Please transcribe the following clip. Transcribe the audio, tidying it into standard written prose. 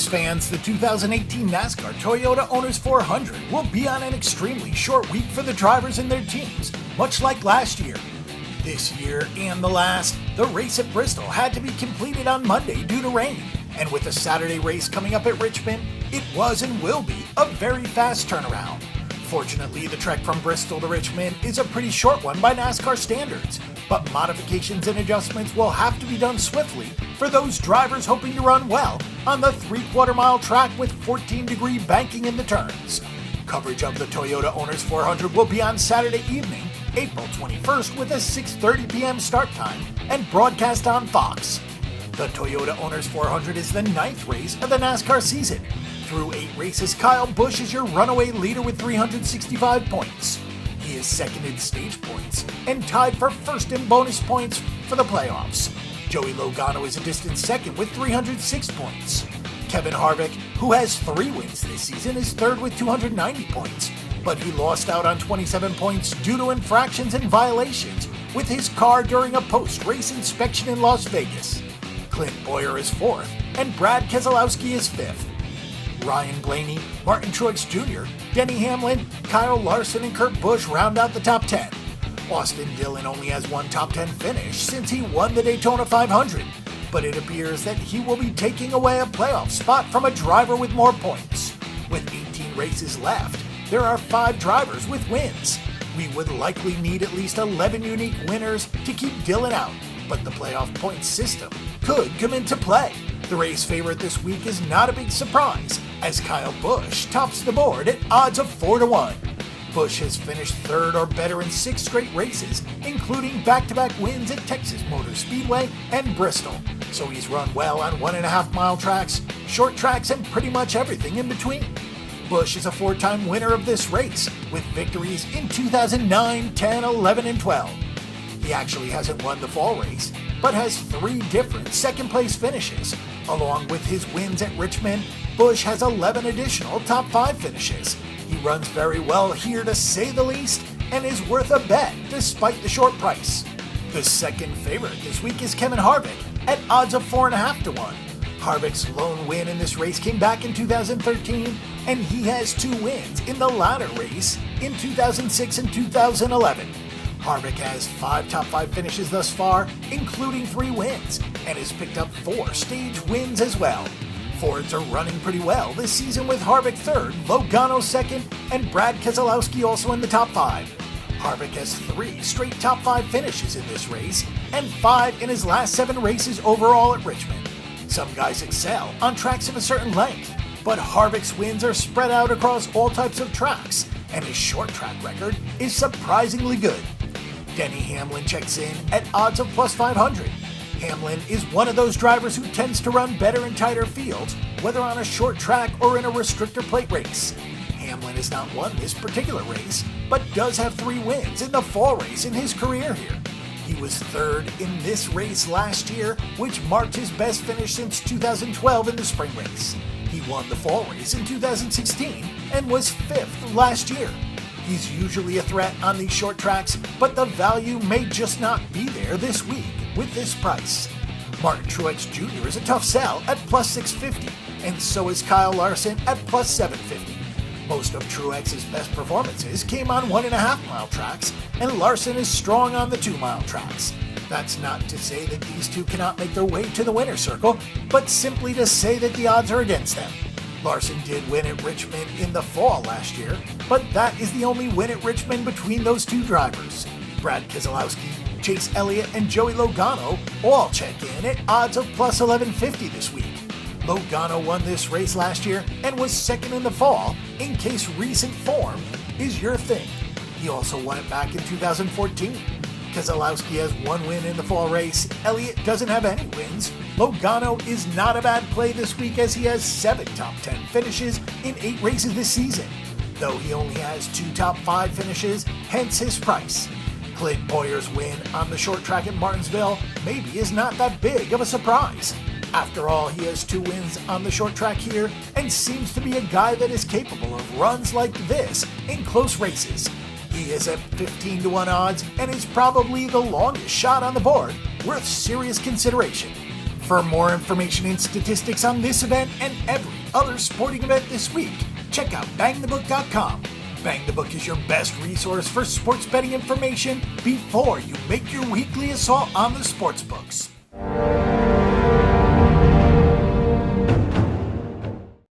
fans, the 2018 NASCAR Toyota Owners 400 will be on an extremely short week for the drivers and their teams, much like last year. This year and the last, the race at Bristol had to be completed on Monday due to rain, and with the Saturday race coming up at Richmond, it was and will be a very fast turnaround. Fortunately, the trek from Bristol to Richmond is a pretty short one by NASCAR standards, but modifications and adjustments will have to be done swiftly for those drivers hoping to run well on the 3/4 mile track with 14-degree banking in the turns. Coverage of the Toyota Owners 400 will be on Saturday evening, April 21st with a 6:30 p.m. start time and broadcast on Fox. The Toyota Owners 400 is the 9th race of the NASCAR season. Through 8 races, Kyle Busch is your runaway leader with 365 points. He is second in stage points and tied for first in bonus points for the playoffs. Joey Logano is a distant second with 306 points. Kevin Harvick, who has 3 wins this season, is third with 290 points, but he lost out on 27 points due to infractions and violations with his car during a post-race inspection in Las Vegas. Clint Bowyer is 4th, and Brad Keselowski is 5th. Ryan Blaney, Martin Truex Jr., Denny Hamlin, Kyle Larson, and Kurt Busch round out the top 10. Austin Dillon only has one top 10 finish since he won the Daytona 500, but it appears that he will be taking away a playoff spot from a driver with more points. With 18 races left, there are 5 drivers with wins. We would likely need at least 11 unique winners to keep Dillon out, but the playoff points system could come into play. The race favorite this week is not a big surprise, as Kyle Busch tops the board at odds of 4-1. Busch has finished 3rd or better in 6 straight races, including back-to-back wins at Texas Motor Speedway and Bristol, so he's run well on 1.5-mile tracks, short tracks, and pretty much everything in between. Busch is a 4-time winner of this race, with victories in 2009, 10, 11, and 12. He actually hasn't won the fall race, but has 3 different second-place finishes. Along with his wins at Richmond, Busch has 11 additional top 5 finishes. He runs very well here to say the least, and is worth a bet despite the short price. The second favorite this week is Kevin Harvick at odds of 4.5-1. Harvick's lone win in this race came back in 2013, and he has 2 wins in the latter race in 2006 and 2011. Harvick has 5 top 5 finishes thus far, including 3 wins, and has picked up 4 stage wins as well. Fords are running pretty well this season with Harvick 3rd, Logano 2nd, and Brad Keselowski also in the top 5. Harvick has 3 straight top 5 finishes in this race, and 5 in his last 7 races overall at Richmond. Some guys excel on tracks of a certain length, but Harvick's wins are spread out across all types of tracks, and his short track record is surprisingly good. Denny Hamlin checks in at odds of plus 500. Hamlin is one of those drivers who tends to run better in tighter fields, whether on a short track or in a restrictor plate race. Hamlin has not won this particular race, but does have 3 wins in the fall race in his career here. He was 3rd in this race last year, which marked his best finish since 2012 in the spring race. He won the fall race in 2016 and was 5th last year. He's usually a threat on these short tracks, but the value may just not be there this week with this price. Martin Truex Jr. is a tough sell at plus 650, and so is Kyle Larson at plus 750. Most of Truex's best performances came on 1.5-mile tracks, and Larson is strong on the 2-mile tracks. That's not to say that these two cannot make their way to the winner's circle, but simply to say that the odds are against them. Larson did win at Richmond in the fall last year, but that is the only win at Richmond between those 2 drivers. Brad Keselowski, Chase Elliott, and Joey Logano all check in at odds of plus 1150 this week. Logano won this race last year and was 2nd in the fall, in case recent form is your thing. He also won it back in 2014. Keselowski has 1 win in the fall race. Elliott doesn't have any wins. Logano is not a bad play this week as he has 7 top 10 finishes in 8 races this season, though he only has 2 top 5 finishes, hence his price. Clint Bowyer's win on the short track at Martinsville maybe is not that big of a surprise. After all, he has 2 wins on the short track here and seems to be a guy that is capable of runs like this in close races. He is at 15-1 odds and is probably the longest shot on the board, worth serious consideration. For more information and statistics on this event and every other sporting event this week, check out bangthebook.com. Bang the Book is your best resource for sports betting information before you make your weekly assault on the sports books.